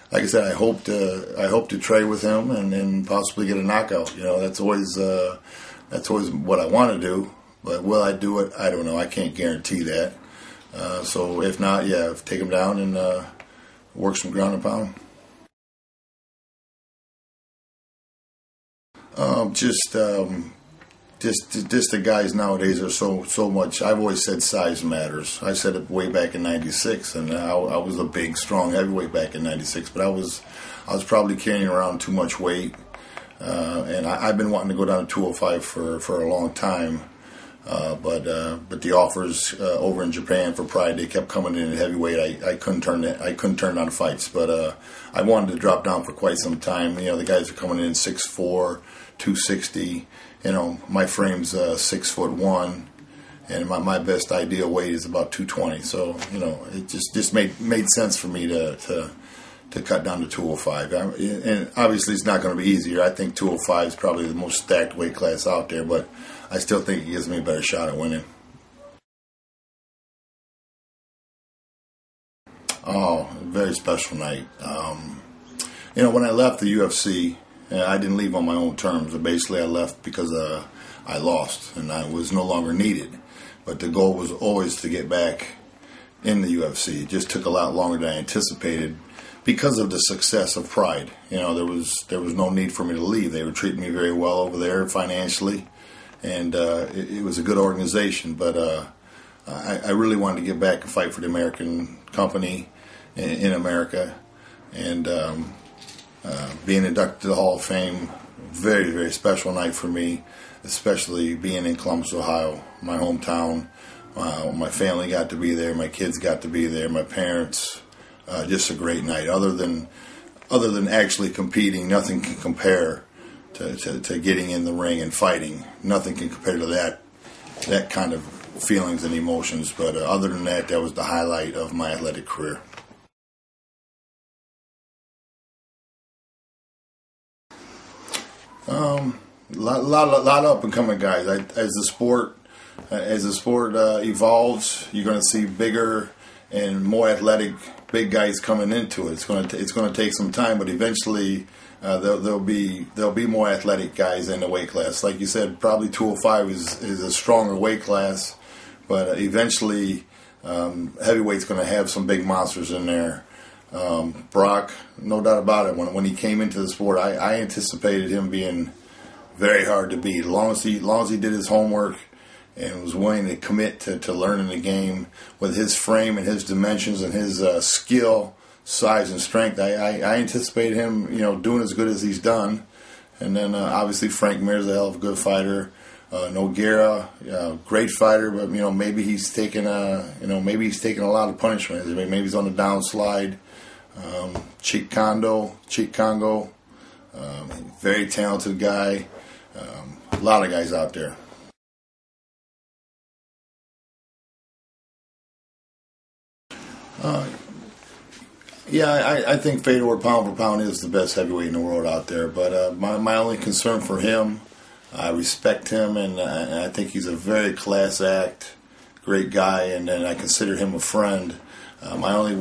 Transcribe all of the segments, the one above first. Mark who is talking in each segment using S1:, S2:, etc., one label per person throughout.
S1: Like I said, I hope to trade with him and then possibly get a knockout. You know, that's always what I want to do. But will I do it? I don't know. I can't guarantee that. So if not, yeah, take him down and work some ground and pound. Just the guys nowadays are so much. I've always said size matters. I said it way back in '96, and I was a big, strong heavyweight back in '96. But I was probably carrying around too much weight, and I've been wanting to go down to 205 for a long time. But the offers over in Japan for Pride, they kept coming in at heavyweight. I couldn't turn down fights, but I wanted to drop down for quite some time. You know, the guys are coming in 6'4", 260. You know, my frame's 6'1", and my best ideal weight is about 220. So you know, it just made sense for me to cut down to 205. And obviously, it's not going to be easier. I think 205 is probably the most stacked weight class out there, but I still think it gives me a better shot at winning. Oh, very special night. You know, when I left the UFC, I didn't leave on my own terms. Basically, I left because I lost and I was no longer needed. But the goal was always to get back in the UFC. It just took a lot longer than I anticipated because of the success of Pride. You know, there was no need for me to leave. They were treating me very well over there financially, and it was a good organization. But I really wanted to get back and fight for the American company in America, and being inducted to the Hall of Fame, very, very special night for me, especially being in Columbus, Ohio, my hometown. My family got to be there, my kids got to be there, my parents. Just a great night. Other than actually competing, nothing can compare to getting in the ring and fighting. Nothing can compare to that kind of feelings and emotions. But other than that, that was the highlight of my athletic career. A lot of up and coming guys. As the sport evolves, you're going to see bigger and more athletic big guys coming into it. It's going to take some time, but eventually there'll be more athletic guys in the weight class. Like you said, probably 205 is a stronger weight class, but eventually heavyweight's going to have some big monsters in there. Brock, no doubt about it. When he came into the sport, I anticipated him being very hard to beat. As long as he did his homework and was willing to commit to learning the game with his frame and his dimensions and his skill, size, and strength, I anticipated him, you know, doing as good as he's done. And then obviously Frank Mir's a hell of a good fighter. Nogueira, great fighter, but you know maybe he's taking a lot of punishment. Maybe he's on the downslide. Chick Congo, very talented guy. A lot of guys out there. Yeah, I think Fedor pound for pound is the best heavyweight in the world out there. But my only concern for him, I respect him, and I think he's a very class act, great guy, and I consider him a friend. My only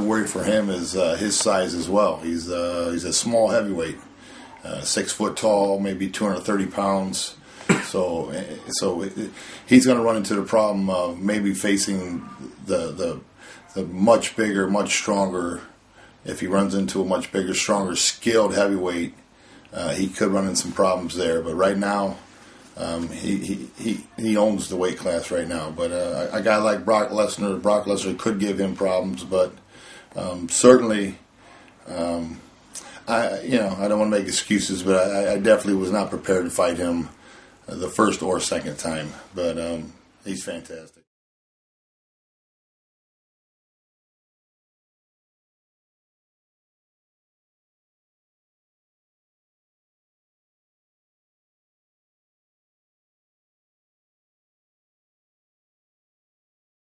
S1: worry for him is his size as well. He's a small heavyweight, 6 foot tall, maybe 230 pounds. So he's going to run into the problem of maybe facing the much bigger, much stronger. If he runs into a much bigger, stronger, skilled heavyweight, he could run into some problems there. But right now, he owns the weight class right now. But a guy like Brock Lesnar could give him problems. But certainly, I don't want to make excuses, but I definitely was not prepared to fight him the first or second time. But he's fantastic.